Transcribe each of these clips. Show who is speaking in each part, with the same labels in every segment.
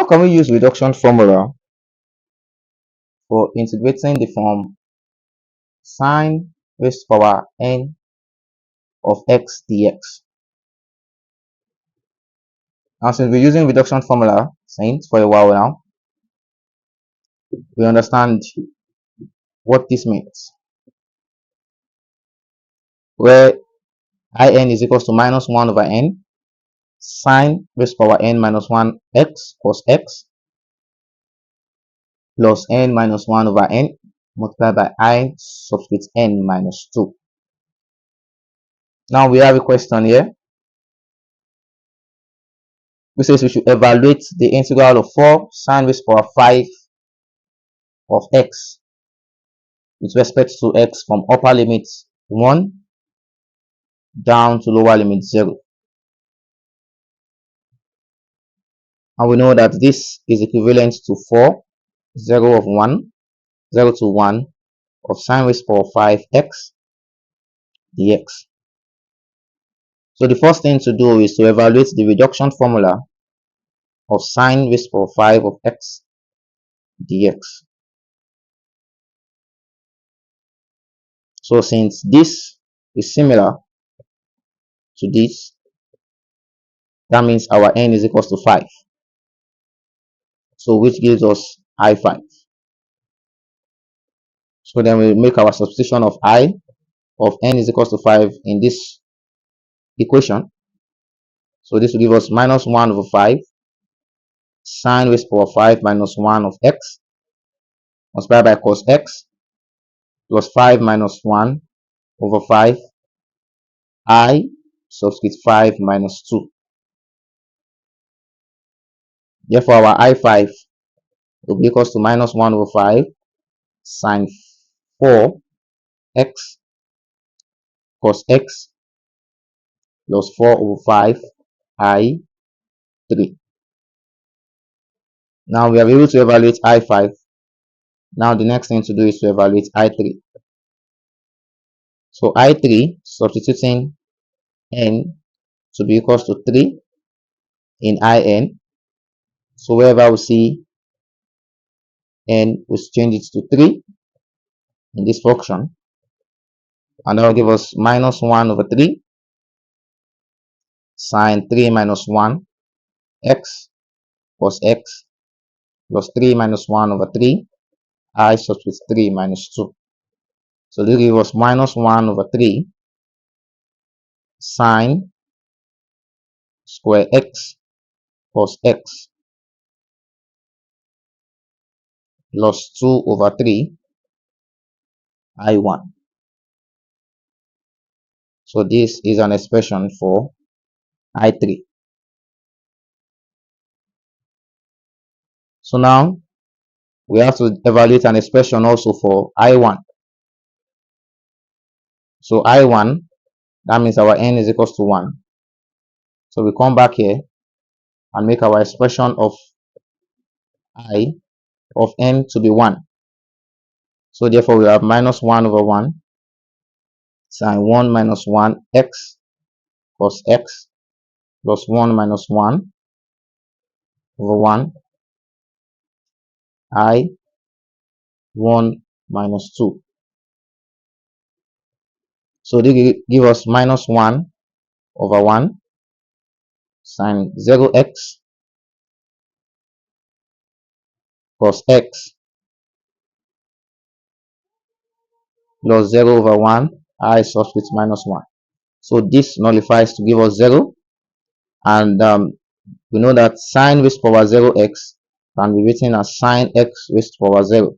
Speaker 1: can we use reduction formula for integrating the form sine raised to power n of x dx? Now, since we're using reduction formula since for a while now, we understand what this means. Where in is equals to minus 1 over n sine raised to power n minus 1 x cos x plus n minus 1 over n multiplied by I subscript n minus 2. Now we have a question here which says we should evaluate the integral of 4 sine raised to power 5 of x with respect to x from upper limit 1 down to lower limit 0. And we know that this is equivalent to 4, 0 of 1, 0 to 1 of sine raised to power 5x dx. So the first thing to do is to evaluate the reduction formula of sine raised to power 5 of x dx. So since this is similar to this, that means our n is equals to 5. So which gives us I5. So then we make our substitution of I of n is equals to 5 in this equation. So this will give us minus 1 over 5 sine raised to power 5 minus 1 of x multiplied by cos x plus 5 minus 1 over 5 I subscript 5 minus 2. Therefore, our I5 will be equals to minus 1 over 5 sine 4 x cos x plus 4 over 5 I3. Now we are able to evaluate I5. Now the next thing to do is to evaluate I3. So I3, substituting n to be equals to 3 in In. So wherever we see n, we change it to 3 in this function. And that will give us minus 1 over 3 sine 3 minus 1 x cos x plus 3 minus 1 over 3 I substitute 3 minus 2. So this gives us minus 1 over 3 sine square x cos x plus 2 over 3 I1. So this is an expression for I3. So now we have to evaluate an expression also for I1. So I1, that means our n is equals to 1. So we come back here and make our expression of I of n to be 1. So therefore we have minus 1 over 1 sine 1 minus 1 x cos x plus 1 minus 1 over 1 I 1 minus 2. So they give us minus 1 over 1 sine 0x cos x plus 0 over 1 I subscript minus 1. So this nullifies to give us 0. And we know that sine raised to power 0x can be written as sine x raised to power 0.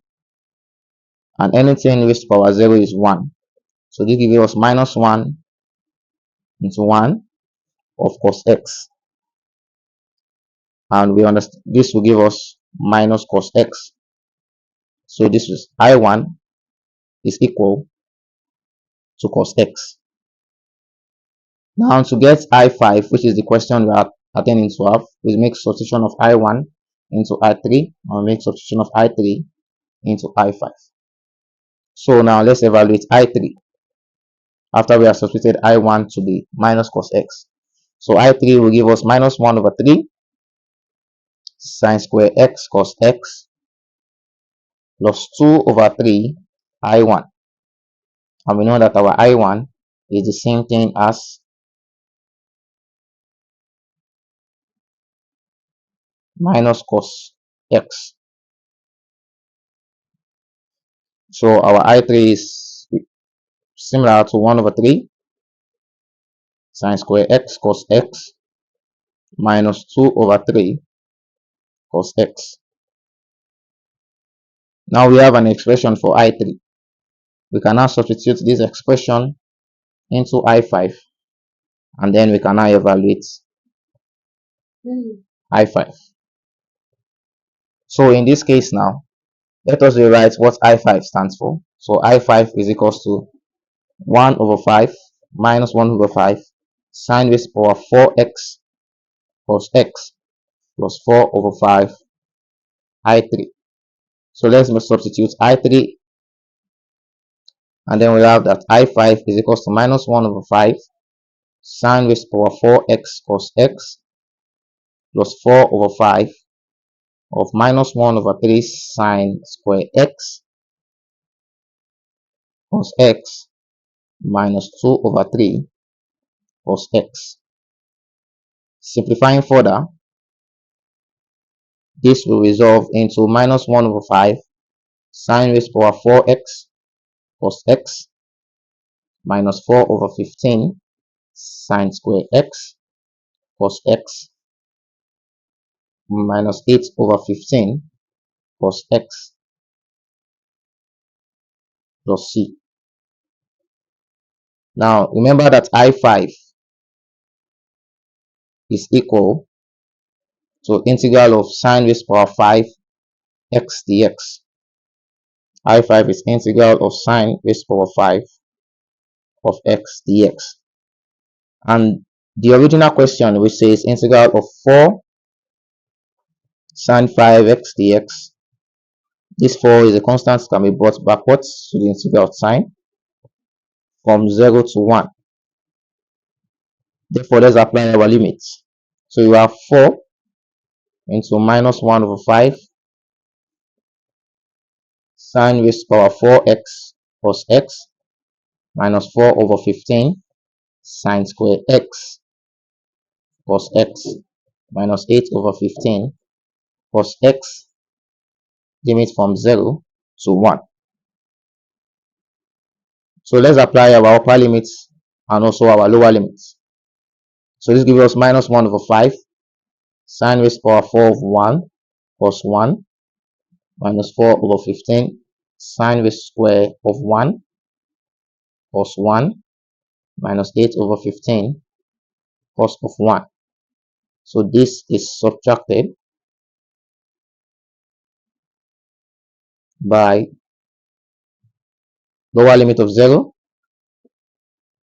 Speaker 1: And anything raised to power 0 is 1. So this gives us minus 1 into 1 of cos x. And we understand this will give us minus cos x. So this is I1 is equal to cos x. Now to get I5, which is the question we are attending to have, we make substitution of I1 into I3 and make substitution of I3 into I5. So now let's evaluate I3 after we have substituted I1 to be minus cos x. So I3 will give us minus 1 over 3 sine square x cos x plus 2 over 3 I1. And we know that our I1 is the same thing as minus cos x. So our I3 is similar to 1 over 3 sine square x cos x minus 2 over 3 cos x. Now we have an expression for I3. We can now substitute this expression into I5, and then we can now evaluate I5. So in this case now, let us rewrite what I5 stands for. So I5 is equals to 1 over 5 minus 1 over 5 sine raised to power 4x cos x plus 4 over 5 I3. So let's substitute I3, and then we have that I5 is equals to minus 1 over 5 sine raised to power 4x cos x plus 4 over 5 of minus 1 over 3 sine square x cos x minus 2 over 3 cos x. Simplifying further, this will resolve into minus 1 over 5 sine raised to power 4x cos x minus 4 over 15 sine square x cos x minus 8 over 15 cos x plus c. Now remember that I5 is equal to integral of sine raised to power 5 x dx. I5 is integral of sine raised to power 5 of x dx. And the original question, which says integral of 4 sine 5x dx, this 4 is a constant, can be brought backwards to the integral of sine from 0 to 1. Therefore, let's apply our limits. So you have 4 into minus 1 over 5 sine raised to power 4x cos x minus 4 over 15 sine square x cos x minus 8 over 15 cos x, limit from 0 to 1. So let's apply our upper limits and also our lower limits. So this gives us minus 1 over 5 sine raised to power 4 of 1 cos 1 minus 4 over 15 sine raised square of 1 cos 1 minus 8 over 15 cos of 1. So this is subtracted by lower limit of 0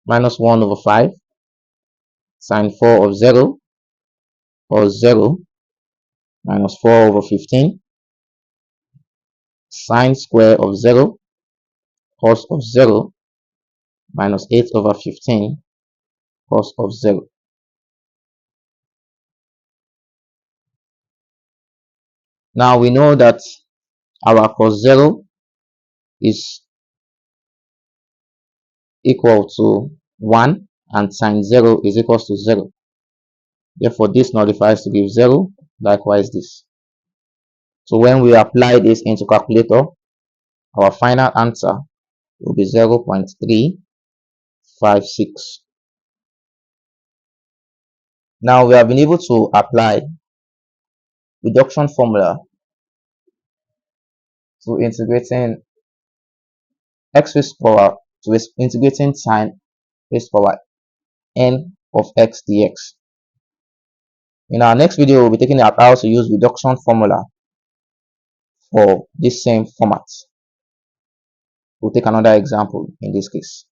Speaker 1: minus 1 over 5 sine 4 of 0 cos 0 minus 4 over 15 sine square of 0 cos of 0 minus 8 over 15 cos of 0. Now we know that our cos 0 is equal to 1 and sine 0 is equals to 0. Therefore, this nullifies to give 0, likewise this. So when we apply this into calculator, our final answer will be 0.356. Now we have been able to apply reduction formula to integrating x raised power to integrating sine raised power n of x dx. In our next video, we'll be taking out how to use reduction formula for this same format. We'll take another example in this case.